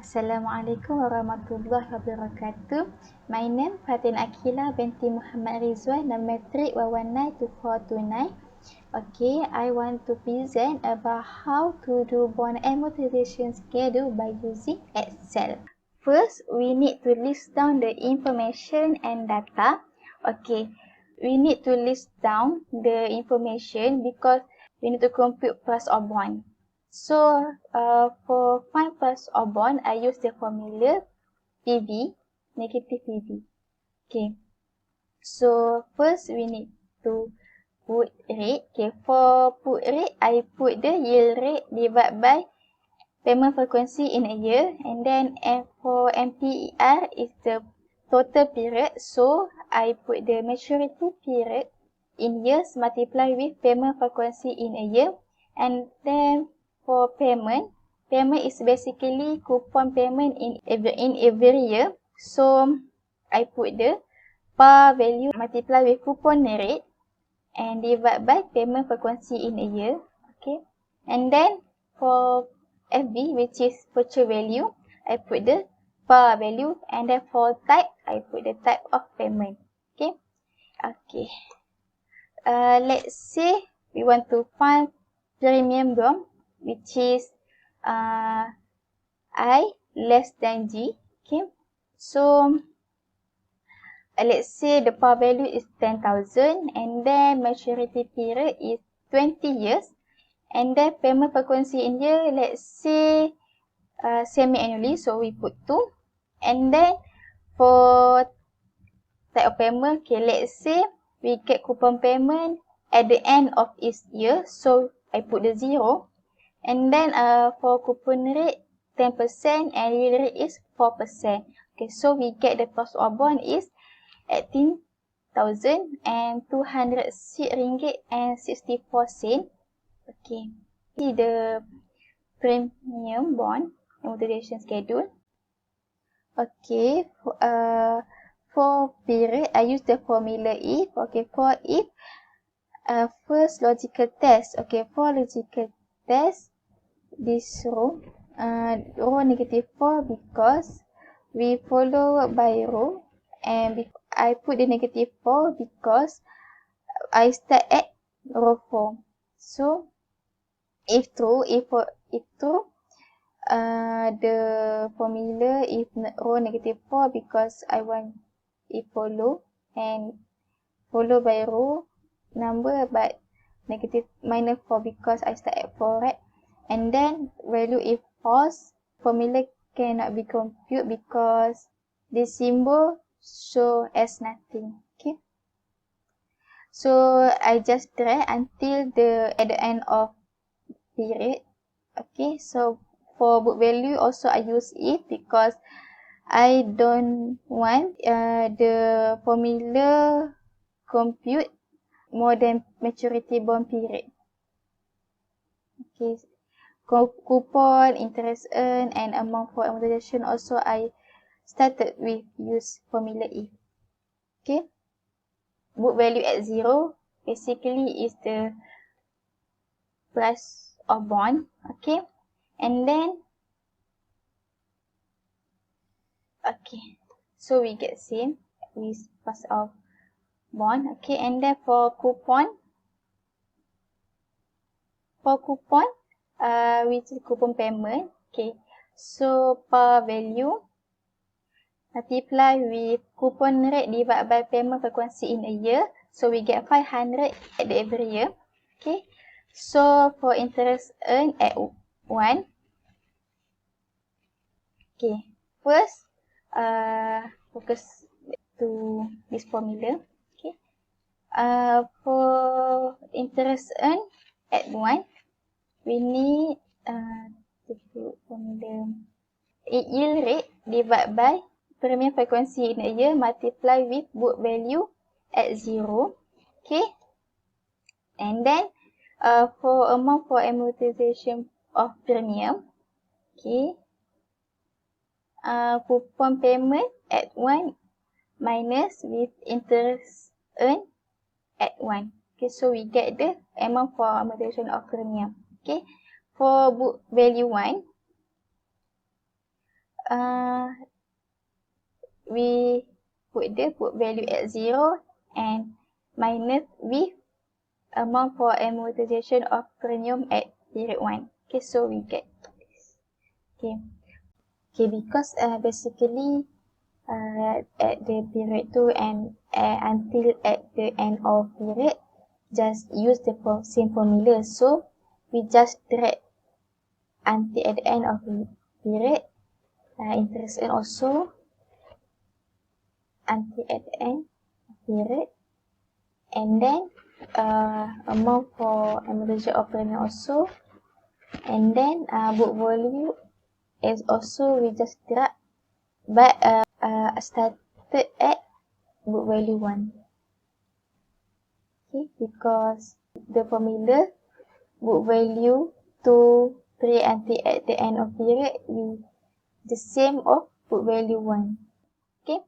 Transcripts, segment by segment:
Assalamualaikum warahmatullahi wabarakatuh. My name Fatin Akila binti Muhammad Rizwan, number 3119249. Okay, I want to present about how to do bond amortization schedule by using Excel. First, we need to list down the information and data. Okay, we need to list down the information because we need to compute price of bond. So, for find price of bond, I use the formula PV, negative PV. Okay. So, first we need to put rate. Okay, for put rate, I put the yield rate divided by payment frequency in a year. And then for MPER is the total period. So, I put the maturity period in years multiplied with payment frequency in a year. And then for payment is basically coupon payment in every year. So I put the par value multiplied with coupon rate and divide by payment frequency in a year. Okay. And then for FV, which is future value, I put the par value, and then for type, I put the type of payment. Okay. Okay. Let's say we want to find premium bond, which is I less than G. Okay. So let's say the par value is 10,000 and then maturity period is 20 years. And then payment frequency in year, let's say semi-annually, so we put 2. And then for type of payment, okay, let's say we get coupon payment at the end of each year, so I put the 0. And then for coupon rate 10% and yield rate is 4%. Okay, so we get the cost of bond is 18,206 ringgit and 64 cent. Okay, see the premium bond amortization schedule. Okay, for period I use the formula if. Okay, for if first logical test. Okay, for logical test, this row negative 4 because we follow by row, and I put the negative 4 because I start at row 4. So if true, the formula is row negative 4 because I want it follow and follow by row number, but negative minus 4 because I start at 4, right? And then value if false, formula cannot be computed because this symbol show as nothing. Okay. So I just try until at the end of period. Okay. So for book value also I use if because I don't want the formula compute more than maturity bond period. Okay. Coupon, interest earned, and amount for amortization also I started with use formula if. Okay. Book value at 0 basically is the price of bond. Okay. And then okay, so we get same with price of bond. Okay. And then for coupon which is coupon payment. Okay, so par value multiply with coupon rate divided by payment frequency in a year, so we get 500 at the every year. Okay, so for interest earned at 1. Okay, first focus to this formula. Okay, for interest earned at 1, we need to put formula yield rate divided by premium frequency in a year multiply with book value at 0. Okay. And then for amount for amortization of premium. Okay. Coupon payment at 1 minus with interest earned at 1. Okay, so we get the amount for amortization of premium. Okay. For book value 1, we put the book value at 0 and minus with amount for amortization of premium at period 1. Okay, so we get this. Okay, because basically at the period 2 and until at the end of period, just use the same formula. So we just drag until at the end of the period, interest earned also until at the end of period, and then amount for amortization of premium also, and then book value is also we just drag, but started at book value 1. Okay, because the formula book value 2, 3 until at the end of period we the same of book value 1. Okay,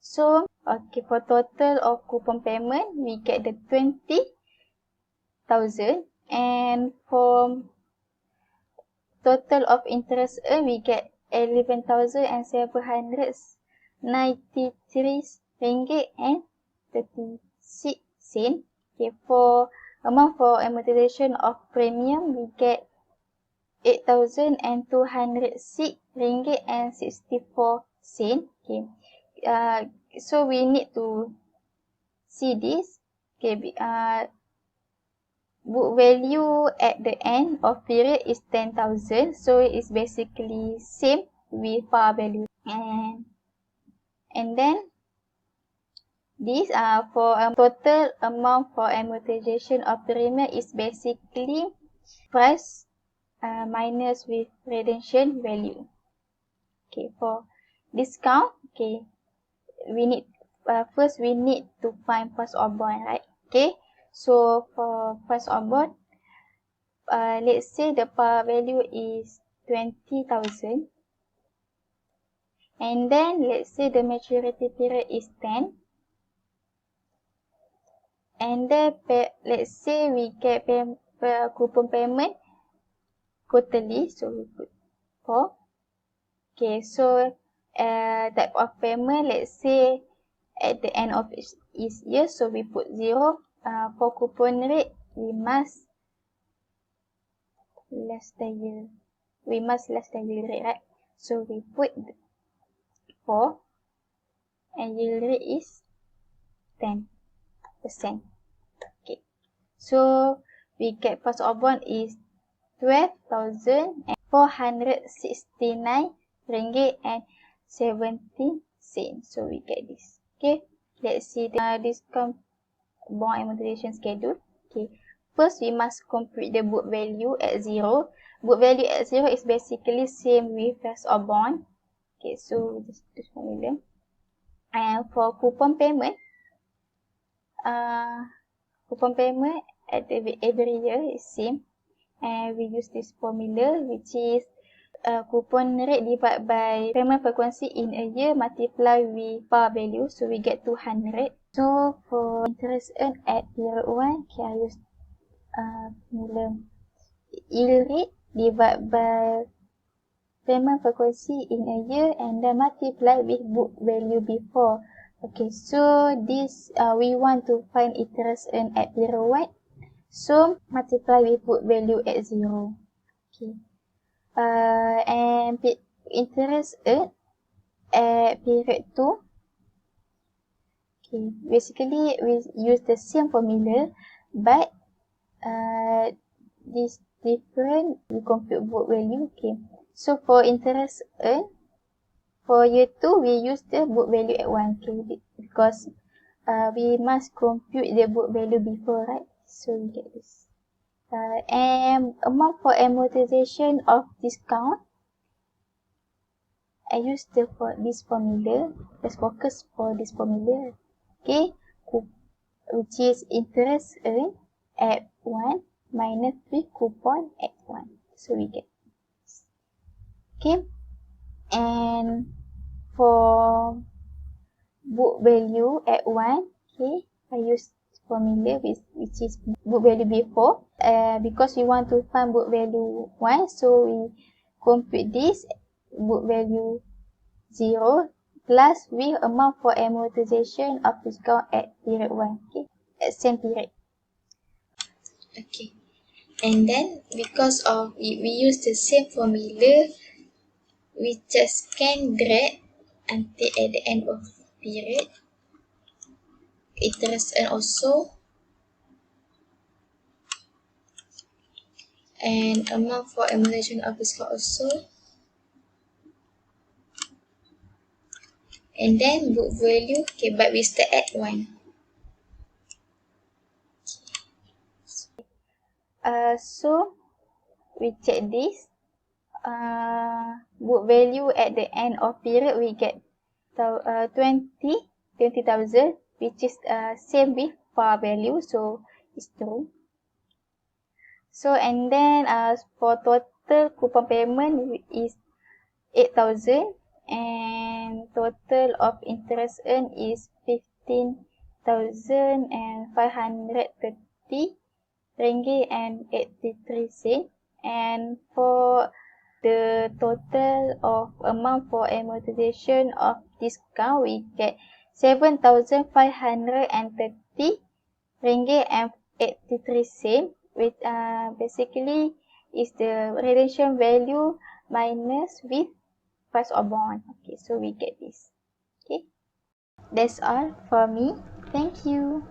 so okay, for total of coupon payment we get the 20,000, and for total of interest earned we get 11,793 ringgit and 36 cents. Okay, for amount for amortization of premium we get 8,206 ringgit and 64 cents. Okay, so we need to see this. Okay, book value at the end of period is 10,000, so it's basically same with par value. And then this for total amount for amortization of premium is basically price minus with redemption value. Okay, for discount, okay, we need first we need to find price of bond, right? Okay, so for price of bond, let's say the par value is 20,000, and then let's say the maturity period is 10, and then let's say we get coupon payment quarterly, so we put 4. Okay, so type of payment, let's say at the end of each year, so we put 0. For coupon rate, we must less the yield. We must less the yield rate, right? So we put 4, and yield rate is 10%. Okay, so we get price of bond is 12,469 ringgit and 17 cents. So we get this. Okay, let's see the discount bond amortization schedule. Okay, first we must compute the book value at 0. Book value at 0 is basically same with price of bond. Okay, so just this formula. And for coupon payment at every year is same, and we use this formula, which is coupon rate divided by payment frequency in a year multiply with par value, so we get 200. So for interest earned at period 1, okay, I use formula yield rate divided by payment frequency in a year and then multiply with book value before. Okay, so this we want to find interest earned at period 1, so multiply with book value at 0. Okay, and interest earned at period 2. Okay, basically we use the same formula, but this different, we compute book value. Okay, so for interest earned for year 2, we use the book value at 1, okay, because we must compute the book value before, right? So we get this. And amount for amortization of discount, I use this formula. Let's focus for this formula. Okay, which is interest earned at 1 minus 3 coupon at 1. So we get this. Okay, and for book value at 1, okay, I use formula which is book value before. Because we want to find book value 1, so we compute this book value 0 plus with amount for amortization of discount at period 1. Okay, at same period. Okay. And then because of we use the same formula, we just can drag until at the end of period. Interest and also, and amount for amortization of discount also. And then book value, okay, but we start at 1. So we check this. Book value at the end of period we get 20,000, which is same with par value, so it's true. So and then for total coupon payment is 8,000 and total of interest earned is 15,530 ringgit and 83 cents. And for the total of amount for amortization of discount, we get 7,530 ringgit and 83 cents, which basically is the redemption value minus with price of bond. Okay, so we get this. Okay, that's all for me. Thank you.